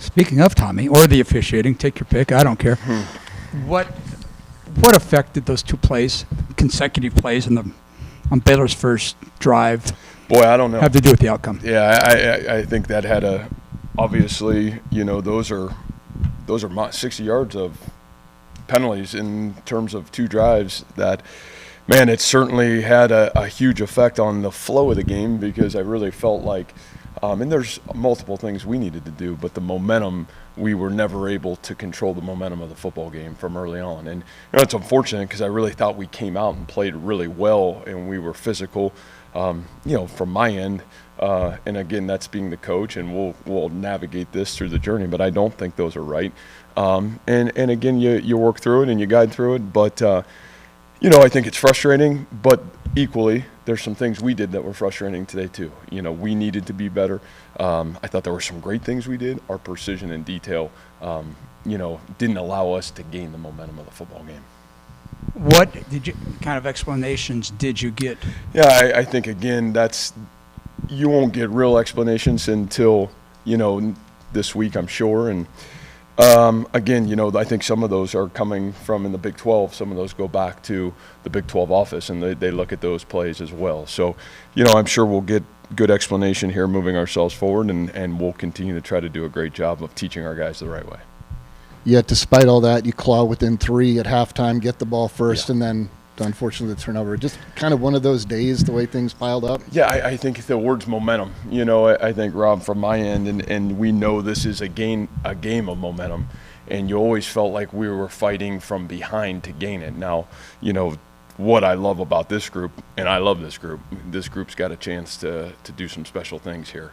Speaking of Tommy, or the officiating, take your pick, I don't care. What effect did those two plays, consecutive plays on Baylor's first drive, Boy, I don't know. have to do with the outcome? Yeah, I think that had obviously, those are 60 yards of penalties in terms of two drives that, man, it certainly had a huge effect on the flow of the game, because I really felt like, and there's multiple things we needed to do, but the momentum, we were never able to control the momentum of the football game from early on. And it's unfortunate, because I really thought we came out and played really well, and we were physical, from my end. And again, that's being the coach, and we'll navigate this through the journey, but I don't think those are right. And again, you work through it and you guide through it, but I think it's frustrating, but equally, there's some things we did that were frustrating today too. We needed to be better. I thought there were some great things we did. Our precision and detail, didn't allow us to gain the momentum of the football game. What kind of explanations did you get? Yeah, I think, again, you won't get real explanations until, this week, I'm sure. And again, I think some of those are coming from in the Big 12. Some of those go back to the Big 12 office, and they look at those plays as well. So, I'm sure we'll get good explanation here moving ourselves forward, and we'll continue to try to do a great job of teaching our guys the right way. Yet, despite all that, you claw within 3 at halftime, get the ball first, and then, unfortunately, the turnover. Just kind of one of those days, the way things piled up. Yeah, I think the word's momentum. I think, Rob, from my end, and we know this is a game of momentum, and you always felt like we were fighting from behind to gain it. Now, what I love about this group, and I love this group's got a chance to do some special things here.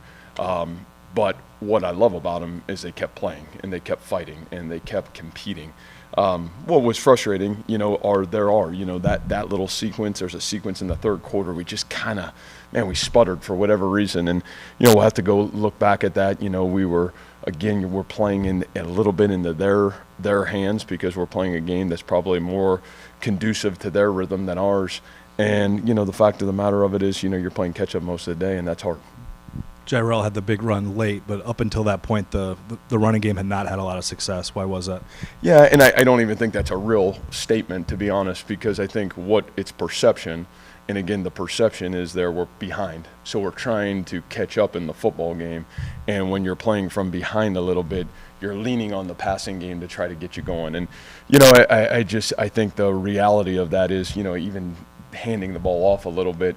But what I love about them is they kept playing, and they kept fighting, and they kept competing. What was frustrating, that little sequence. There's a sequence in the third quarter. We just we sputtered for whatever reason. And, we'll have to go look back at that. We're playing in a little bit into their hands, because we're playing a game that's probably more conducive to their rhythm than ours. And, the fact of the matter of it is, you're playing catch up most of the day, and that's hard. Jairell had the big run late, but up until that point, the running game had not had a lot of success. Why was that? Yeah, and I don't even think that's a real statement, to be honest, because I think it's perception, and again, the perception is we're behind. So we're trying to catch up in the football game, and when you're playing from behind a little bit, you're leaning on the passing game to try to get you going. And, I think the reality of that is, even handing the ball off a little bit,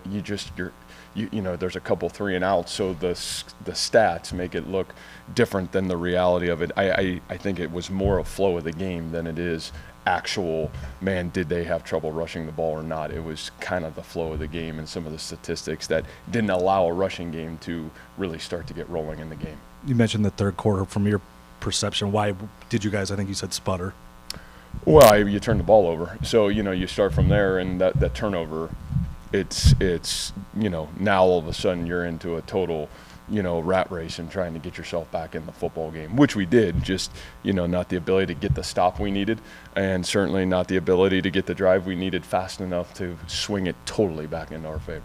there's a couple 3 and outs, so the stats make it look different than the reality of it. I think it was more a flow of the game than it is actual, man, did they have trouble rushing the ball or not. It was kind of the flow of the game and some of the statistics that didn't allow a rushing game to really start to get rolling in the game. You mentioned the third quarter. From your perception, why did you guys, I think you said, sputter? Well, you turn the ball over. So, you start from there, and that turnover, it's now all of a sudden you're into a total, rat race and trying to get yourself back in the football game, which we did, just, not the ability to get the stop we needed, and certainly not the ability to get the drive we needed fast enough to swing it totally back into our favor.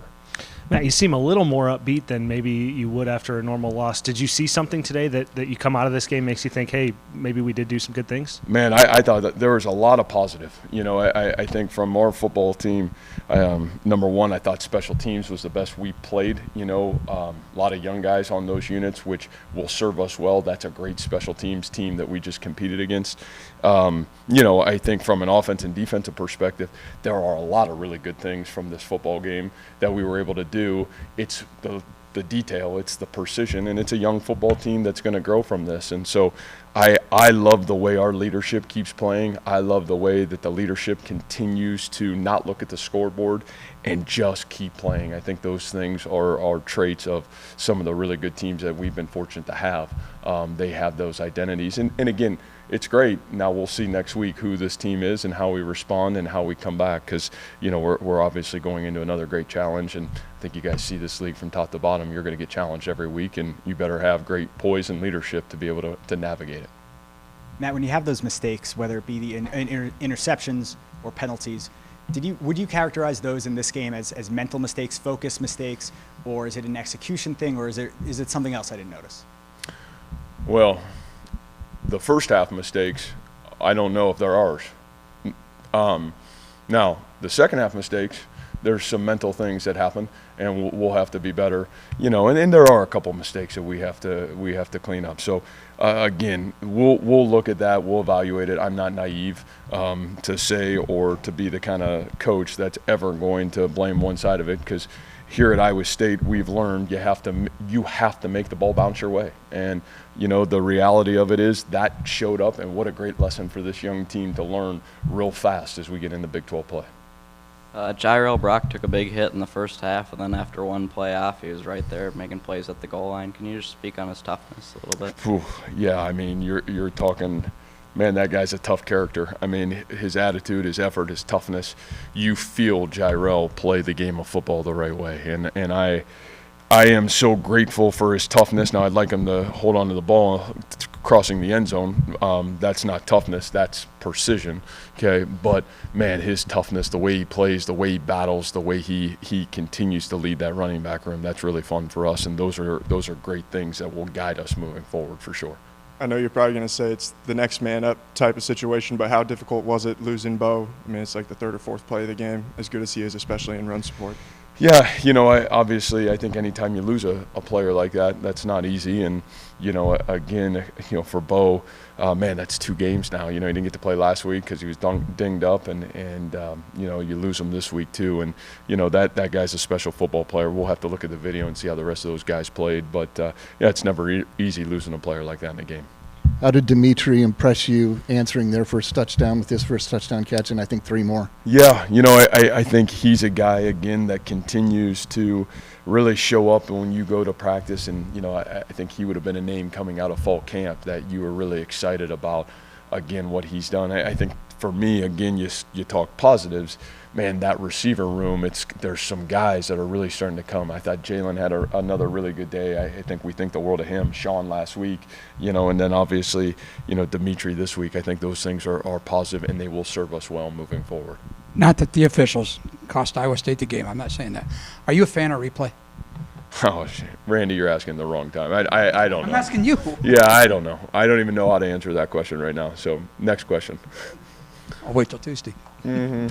Matt, you seem a little more upbeat than maybe you would after a normal loss. Did you see something today that you come out of this game makes you think, hey, maybe we did do some good things? Man, I thought that there was a lot of positive. I think from our football team, number one, I thought special teams was the best we played. A lot of young guys on those units, which will serve us well. That's a great special teams team that we just competed against. I think from an offense and defensive perspective, there are a lot of really good things from this football game that we were able to do. It's the detail, it's the precision, and it's a young football team that's going to grow from this. And so I love the way our leadership keeps playing. I love the way that the leadership continues to not look at the scoreboard and just keep playing. I think those things are traits of some of the really good teams that we've been fortunate to have. They have those identities. And again, it's great. Now we'll see next week who this team is and how we respond and how we come back, because we're obviously going into another great challenge, and I think you guys see this league from top to bottom. You're going to get challenged every week, and you better have great poise and leadership to be able to navigate it. Matt, when you have those mistakes, whether it be the interceptions or penalties, would you characterize those in this game as mental mistakes, focus mistakes, or is it an execution thing, or is it something else I didn't notice? Well, the first half mistakes, I don't know if they're ours. Now, the second half mistakes, there's some mental things that happen, and we'll have to be better, and there are a couple mistakes that we have to clean up. So again, we'll look at that, we'll evaluate it. I'm not naive to say or to be the kind of coach that's ever going to blame one side of it, because here at Iowa State, we've learned you have to make the ball bounce your way. And the reality of it is that showed up, and what a great lesson for this young team to learn real fast as we get into Big 12 play. Jairell Brock took a big hit in the first half, and then after one play off, he was right there making plays at the goal line. Can you just speak on his toughness a little bit? Yeah, I mean, you're talking, man, that guy's a tough character. I mean, his attitude, his effort, his toughness. You feel Jairell play the game of football the right way, and I am so grateful for his toughness. Now, I'd like him to hold on to the ball crossing the end zone. That's not toughness, that's precision, okay? But, man, his toughness, the way he plays, the way he battles, the way he continues to lead that running back room, that's really fun for us, and those are great things that will guide us moving forward for sure. I know you're probably going to say it's the next man up type of situation, but how difficult was it losing Bo? I mean, it's like the third or fourth play of the game, as good as he is, especially in run support. Yeah, I think anytime you lose a player like that, that's not easy. And, again, for Bo, man, that's 2 games now. He didn't get to play last week because he was dinged up, and you lose him this week too. And, that guy's a special football player. We'll have to look at the video and see how the rest of those guys played. But, it's never easy losing a player like that in a game. How did Dimitri impress you answering their first touchdown with his first touchdown catch and I think 3 more? Yeah, I think he's a guy, again, that continues to really show up when you go to practice. And, I think he would have been a name coming out of fall camp that you were really excited about, again, what he's done. I think for me, again, you talk positives. Man, that receiver room, there's some guys that are really starting to come. I thought Jalen had another really good day. I think we think the world of him. Sean last week, and then obviously, Dimitri this week. I think those things are positive, and they will serve us well moving forward. Not that the officials cost Iowa State the game. I'm not saying that. Are you a fan of replay? Oh, Randy, you're asking the wrong time. I don't know. I'm asking you. Yeah, I don't know. I don't even know how to answer that question right now. So next question. I'll wait till Tuesday. Mm-hmm.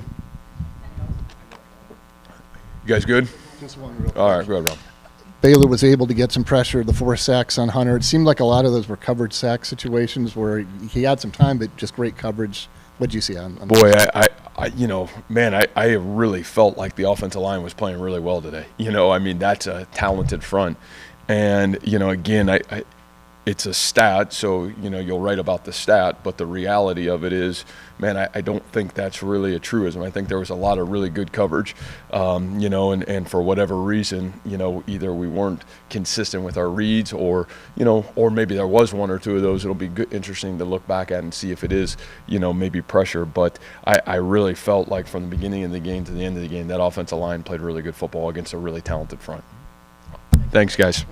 You guys good? Just one real quick. All right, go ahead, Rob. Baylor was able to get some pressure, the 4 sacks on Hunter. It seemed like a lot of those were covered sack situations where he had some time, but just great coverage. What did you see on Boy, I really felt like the offensive line was playing really well today. That's a talented front. And, again, it's a stat, so, you'll write about the stat, but the reality of it is, man, I don't think that's really a truism. I think there was a lot of really good coverage, and for whatever reason, either we weren't consistent with our reads or maybe there was 1 or 2 of those. It'll be interesting to look back at and see if it is, maybe pressure. But I really felt like from the beginning of the game to the end of the game, that offensive line played really good football against a really talented front. Thanks, guys.